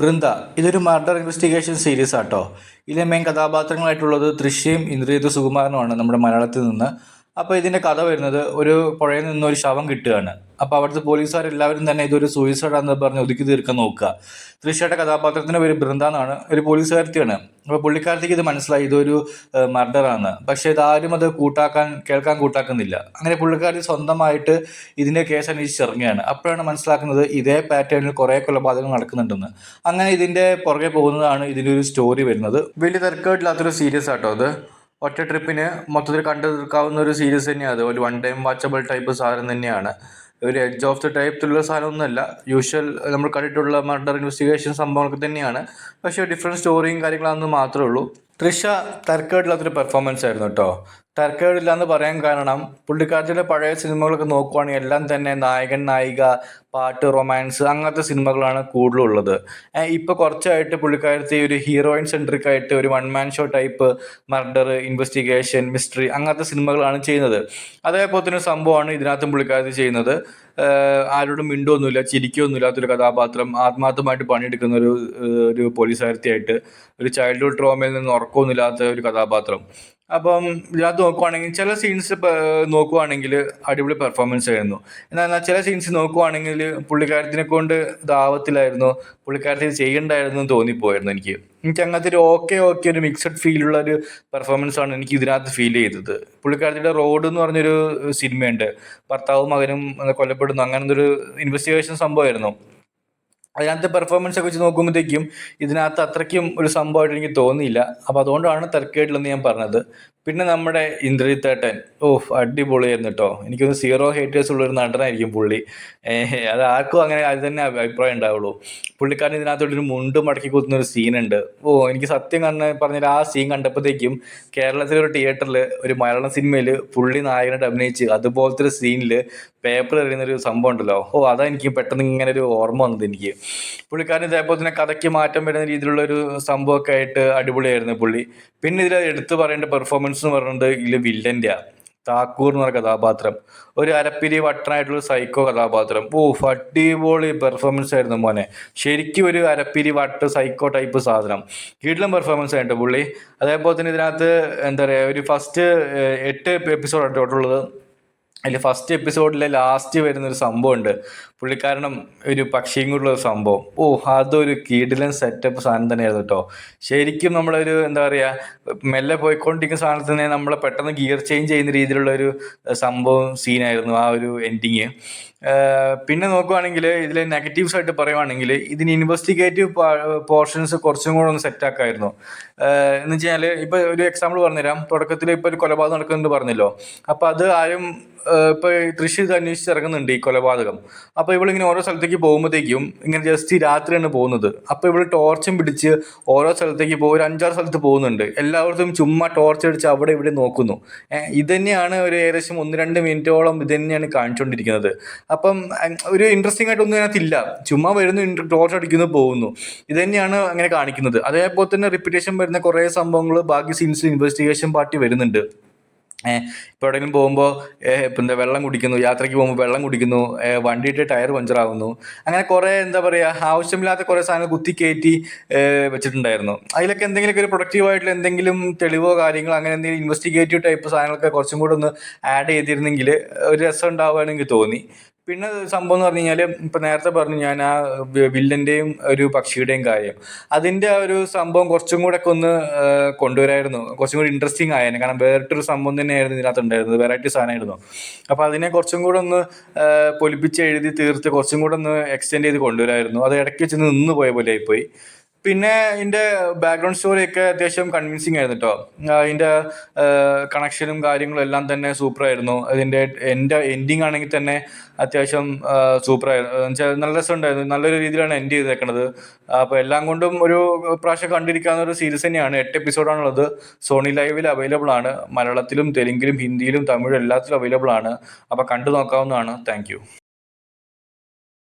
വൃന്ദ ഇതൊരു murder investigation series ആട്ടോ. ഇതിലെ മെയിൻ കഥാപാത്രങ്ങളായിട്ടുള്ളത് തൃശ്യയും ഇന്ദ്രിയത്ത് സുകുമാരനുമാണ് നമ്മുടെ മലയാളത്തിൽ നിന്ന്. അപ്പോൾ ഇതിൻ്റെ കഥ വരുന്നത് ഒരു പുഴയിൽ നിന്ന് ഒരു ശവം കിട്ടുകയാണ്. അപ്പോൾ അവിടുത്തെ പോലീസുകാരെല്ലാവരും തന്നെ ഇതൊരു സൂയിസൈഡാണെന്ന് പറഞ്ഞ് ഒതുക്കി തീർക്കാൻ നോക്കുക. തൃശ്യയുടെ കഥാപാത്രത്തിൻ്റെ പേര് ബൃന്ദ എന്നാണ്, ഒരു പോലീസുകാരത്തിയാണ്. അപ്പോൾ പുള്ളിക്കാരത്തേക്ക് ഇത് മനസ്സിലായി ഇതൊരു മർഡറാണ്. പക്ഷേ ഇതാരും അത് കേൾക്കാൻ കൂട്ടാക്കുന്നില്ല. അങ്ങനെ പുള്ളിക്കാരി സ്വന്തമായിട്ട് ഇതിൻ്റെ കേസ് അന്വേഷിച്ചിറങ്ങുകയാണ്. അപ്പോഴാണ് മനസ്സിലാക്കുന്നത് ഇതേ പാറ്റേണിൽ കുറേ കൊലപാതകങ്ങൾ നടക്കുന്നുണ്ടെന്ന്. അങ്ങനെ ഇതിൻ്റെ പുറകെ പോകുന്നതാണ് ഇതിൻ്റെ ഒരു സ്റ്റോറി വരുന്നത്. വലിയ തിരക്കേടില്ലാത്തൊരു സീരീസ് ആട്ടോ അത്. ഒറ്റ ട്രിപ്പിന് മൊത്തത്തിൽ കണ്ടു തീർക്കാവുന്ന ഒരു സീരീസ് തന്നെയാണ് അത്. ഒരു വൺ ടൈം വാച്ചബിൾ ടൈപ്പ് സാധനം തന്നെയാണ്. ഒരു എഡ്ജ് ഓഫ് ദ ടൈപ്പിലുള്ള സാധനമൊന്നുമല്ല. യൂഷ്വൽ നമ്മൾ കണ്ടിട്ടുള്ള മർഡർ ഇൻവെസ്റ്റിഗേഷൻ സംഭവങ്ങളൊക്കെ തന്നെയാണ്. പക്ഷേ ഡിഫറെൻറ്റ് സ്റ്റോറിയും കാര്യങ്ങളാണെന്ന് മാത്രമേ ഉള്ളൂ. തൃഷ തരക്കേടില്ലാത്തൊരു പെർഫോമൻസ് ആയിരുന്നു കേട്ടോ. തരക്കേടില്ല എന്ന് പറയാൻ കാരണം പുള്ളിക്കാരത്തിൻ്റെ പഴയ സിനിമകളൊക്കെ നോക്കുവാണെങ്കിൽ എല്ലാം തന്നെ നായകൻ നായിക പാട്ട് റൊമാൻസ് അങ്ങനത്തെ സിനിമകളാണ് കൂടുതലുള്ളത്. ഇപ്പോൾ കുറച്ചായിട്ട് പുള്ളിക്കാരത്തി ഒരു ഹീറോയിൻ സെൻട്രിക് ആയിട്ട് ഒരു one man show type murder investigation mystery അങ്ങനത്തെ സിനിമകളാണ് ചെയ്യുന്നത്. അതേപോലെ തന്നെ സംഭവമാണ് ഇതിനകത്തും പുള്ളിക്കാരത്തി ചെയ്യുന്നത്. ആരോടും മിണ്ടൊന്നുമില്ല, ചിരിക്കൊന്നുമില്ലാത്തൊരു കഥാപാത്രം, ആത്മാർത്ഥമായിട്ട് പണിയെടുക്കുന്ന ഒരു പോലീസുകാരത്തിയായിട്ട്, ഒരു ചൈൽഡ്ഹുഡ് ട്രോമയിൽ നിന്ന് ഉറക്കമൊന്നുമില്ലാത്ത ഒരു കഥാപാത്രം. അപ്പം ഇതിനകത്ത് നോക്കുവാണെങ്കിൽ ചില സീൻസ് നോക്കുവാണെങ്കിൽ അടിപൊളി പെർഫോമൻസ് ആയിരുന്നു. എന്നാൽ ചില സീൻസ് നോക്കുവാണെങ്കിൽ പുള്ളിക്കാരത്തിനെ കൊണ്ട് ഇതാവത്തില്ലായിരുന്നു, പുള്ളിക്കാരത്തി ചെയ്യണ്ടായിരുന്നു എന്ന് തോന്നിപ്പോയിരുന്നു എനിക്ക് അങ്ങനത്തെ ഒരു ഓക്കെ ഒരു മിക്സഡ് ഫീലുള്ള ഒരു പെർഫോമൻസ് ആണ് എനിക്ക് ഇതിനകത്ത് ഫീൽ ചെയ്തത്. പുള്ളിക്കാരത്തിയുടെ റോഡ് എന്ന് പറഞ്ഞൊരു സിനിമയുണ്ട്, ഭർത്താവും മകനും കൊല്ലപ്പെടുന്നു, അങ്ങനത്തെ ഒരു ഇൻവെസ്റ്റിഗേഷൻ സംഭവമായിരുന്നു. അതിനകത്ത് പെർഫോമൻസ് ഒക്കെ വെച്ച് നോക്കുമ്പോഴത്തേക്കും ഇതിനകത്ത് അത്രയ്ക്കും ഒരു സംഭവമായിട്ട് എനിക്ക് തോന്നിയില്ല. അപ്പോൾ അതുകൊണ്ടാണ് തരക്കേടില്ലെന്ന് ഞാൻ പറഞ്ഞത്. പിന്നെ നമ്മുടെ ഇന്ദ്രജിത്തേട്ടൻ അടിപൊളിയായിരുന്നു കേട്ടോ. എനിക്കൊന്ന് സീറോ ഹേറ്റേഴ്സ് ഉള്ളൊരു നടനായിരിക്കും പുള്ളി. അത് ആർക്കും അങ്ങനെ അത് തന്നെ അഭിപ്രായം ഉണ്ടാവുള്ളൂ. പുള്ളിക്കാരൻ ഇതിനകത്തോട്ടൊരു മുണ്ട് മടക്കി കുത്തുന്ന ഒരു സീനുണ്ട്. എനിക്ക് സത്യം പറഞ്ഞാൽ ആ സീൻ കണ്ടപ്പോഴത്തേക്കും കേരളത്തിലൊരു തിയേറ്ററിൽ ഒരു മലയാളം സിനിമയിൽ പുള്ളി നായകനായിട്ട് അഭിനയിച്ച് അതുപോലത്തെ ഒരു സീനിൽ പേപ്പർ എറിയുന്നൊരു സംഭവം ഉണ്ടല്ലോ. അതാ എനിക്ക് പെട്ടെന്ന് ഇങ്ങനെ ഒരു ഓർമ്മ വന്നത് എനിക്ക്. പുള്ളിക്കാരൻ ഇതേപോലെ തന്നെ കഥയ്ക്ക് മാറ്റം വരുന്ന രീതിയിലുള്ളൊരു സംഭവമൊക്കെ ആയിട്ട് അടിപൊളിയായിരുന്നു പുള്ളി. പിന്നെ ഇതിൽ എടുത്തു പറയേണ്ട പെർഫോമൻസ് എന്ന് പറയുന്നത് ഇതിൽ വില്ലൻ്റെ താക്കൂർ എന്ന് പറഞ്ഞ കഥാപാത്രം, ഒരു അരപ്പിരി വട്ടനായിട്ടുള്ള സൈക്കോ കഥാപാത്രം. അടിപൊളി പെർഫോമൻസ് ആയിരുന്നു മോനെ. ശരിക്കും ഒരു അരപ്പിരി വട്ട് സൈക്കോ ടൈപ്പ് സാധനം. കിടിലൻ പെർഫോമൻസ് ആയിട്ട് പുള്ളി. അതേപോലെ തന്നെ ഇതിനകത്ത് എന്താ പറയുക, ഒരു ഫസ്റ്റ് 8 എപ്പിസോഡാണ് ടോട്ടലുള്ളത്. അതിൽ ഫസ്റ്റ് എപ്പിസോഡിലെ ലാസ്റ്റ് വരുന്നൊരു സംഭവമുണ്ട്, പുള്ളിക്കാരണം ഒരു പക്ഷിയും കൂടിയുള്ള ഒരു സംഭവം. അതൊരു കിടിലൻ സെറ്റപ്പ് സാധനം തന്നെയായിരുന്നു കേട്ടോ. ശരിക്കും നമ്മളൊരു എന്താ പറയുക, മെല്ലെ പോയിക്കൊണ്ടിരിക്കുന്ന സാധനത്തിൽ തന്നെ നമ്മളെ പെട്ടെന്ന് ഗിയർ ചേഞ്ച് ചെയ്യുന്ന രീതിയിലുള്ളൊരു സംഭവം സീനായിരുന്നു ആ ഒരു എൻഡിങ്. പിന്നെ നോക്കുവാണെങ്കിൽ ഇതിലെ നെഗറ്റീവ്സ് ആയിട്ട് പറയുവാണെങ്കിൽ ഇതിന് ഇൻവെസ്റ്റിഗേറ്റീവ് പോർഷൻസ് കുറച്ചും കൂടെ ഒന്ന് സെറ്റാക്കായിരുന്നു. എന്ന് വെച്ചാൽ ഇപ്പോൾ ഒരു എക്സാമ്പിൾ പറഞ്ഞുതരാം. തുടക്കത്തിൽ ഇപ്പോൾ ഒരു കൊലപാതകം നടക്കുന്നുണ്ട് പറഞ്ഞല്ലോ. അപ്പോൾ അത് ആരും ഇപ്പോൾ തൃശ്ശൂർ അന്വേഷിച്ച് ഇറങ്ങുന്നുണ്ട് ഈ കൊലപാതകം. അപ്പോൾ ഇവളിങ്ങനെ ഓരോ സ്ഥലത്തേക്ക് പോകുമ്പോഴത്തേക്കും ഇങ്ങനെ ജസ്റ്റ് രാത്രിയാണ് പോകുന്നത്. അപ്പോൾ ഇവൾ ടോർച്ചും പിടിച്ച് ഓരോ സ്ഥലത്തേക്ക് ഒരു 5-6 സ്ഥലത്ത് പോകുന്നുണ്ട്. എല്ലായിടത്തും ചുമ്മാ ടോർച്ച് അടിച്ച് അവിടെ ഇവിടെ നോക്കുന്നു. ഇത് തന്നെയാണ് ഒരു ഏകദേശം 1-2 മിനിറ്റോളം ഇത് തന്നെയാണ് കാണിച്ചുകൊണ്ടിരിക്കുന്നത്. അപ്പം ഒരു ഇൻട്രസ്റ്റിംഗ് ആയിട്ടൊന്നും അതിനകത്തില്ല. ചുമ്മാ വരുന്നു, ടോർച്ച് അടിക്കുന്നു, പോകുന്നു. ഇത് തന്നെയാണ് അങ്ങനെ കാണിക്കുന്നത്. അതേപോലെ തന്നെ റിപ്പീറ്റേഷൻ വരുന്ന കുറേ സംഭവങ്ങൾ ബാക്കി സീൻസിൽ ഇൻവെസ്റ്റിഗേഷൻ പാർട്ടി വരുന്നുണ്ട്. ഇപ്പോൾ എവിടെയെങ്കിലും പോകുമ്പോൾ എന്താ വെള്ളം കുടിക്കുന്നു, യാത്രയ്ക്ക് പോകുമ്പോൾ വെള്ളം കുടിക്കുന്നു, വണ്ടിയുടെ ടയർ പഞ്ചറാകുന്നു, അങ്ങനെ കുറേ എന്താ പറയുക ആവശ്യമില്ലാത്ത കുറേ സാധനങ്ങൾ കുത്തിക്കയറ്റി വെച്ചിട്ടുണ്ടായിരുന്നു. അതിലൊക്കെ എന്തെങ്കിലുമൊക്കെ ഒരു പ്രൊഡക്റ്റീവായിട്ടുള്ള എന്തെങ്കിലും തെളിവോ കാര്യങ്ങളോ അങ്ങനെ എന്തെങ്കിലും ഇൻവെസ്റ്റിഗേറ്റീവ് ടൈപ്പ് സാധനങ്ങളൊക്കെ കുറച്ചും കൂടെ ഒന്ന് ആഡ് ചെയ്തിരുന്നെങ്കിൽ ഒരു രസം ഉണ്ടാവുകയാണെങ്കിൽ തോന്നി. പിന്നെ സംഭവം എന്ന് പറഞ്ഞു കഴിഞ്ഞാൽ ഇപ്പം നേരത്തെ പറഞ്ഞു ഞാൻ ആ വില്ലൻ്റെയും ഒരു പക്ഷിയുടെയും കാര്യം, അതിൻ്റെ ആ ഒരു സംഭവം കുറച്ചും കൂടെ ഒക്കെ ഒന്ന് കൊണ്ടുവരായിരുന്നു. കുറച്ചും കൂടി ഇൻട്രസ്റ്റിംഗ് ആയിരുന്നു. കാരണം വേറിട്ടൊരു സംഭവം തന്നെയായിരുന്നു ഇതിനകത്ത് ഉണ്ടായിരുന്നത്, വെറൈറ്റി സാധനമായിരുന്നു. അപ്പോൾ അതിനെ കുറച്ചും കൂടെ ഒന്ന് പൊലിപ്പിച്ച് എഴുതി തീർത്ത് കുറച്ചും കൂടെ ഒന്ന് എക്സ്റ്റെൻഡ് ചെയ്ത് കൊണ്ടുവരായിരുന്നു. അത് ഇടയ്ക്ക് വെച്ച് നിന്ന് പോയ പോലെ ആയിപ്പോയി. പിന്നെ ഇതിൻ്റെ ബാക്ക്ഗ്രൗണ്ട് സ്റ്റോറിയൊക്കെ അത്യാവശ്യം കൺവിൻസിങ് ആയിരുന്നു കേട്ടോ. അതിൻ്റെ കണക്ഷനും കാര്യങ്ങളും എല്ലാം തന്നെ സൂപ്പറായിരുന്നു. അതിൻ്റെ എൻഡിങ് ആണെങ്കിൽ തന്നെ അത്യാവശ്യം സൂപ്പറായിരുന്നു. എന്നുവെച്ചാൽ നല്ല രസമുണ്ടായിരുന്നു. നല്ലൊരു രീതിയിലാണ് എൻഡ് ചെയ്തേക്കണത്. അപ്പോൾ എല്ലാം കൊണ്ടും ഒരു പ്രാവശ്യം കണ്ടിരിക്കാവുന്ന ഒരു സീരീസ് തന്നെയാണ്. 8 എപ്പിസോഡാണുള്ളത്. സോണി ലൈവിൽ അവൈലബിൾ ആണ്. മലയാളത്തിലും തെലുങ്കിലും ഹിന്ദിയിലും തമിഴും എല്ലാത്തിലും അവൈലബിൾ ആണ്. അപ്പോൾ കണ്ടു നോക്കാവുന്നതാണ്. താങ്ക്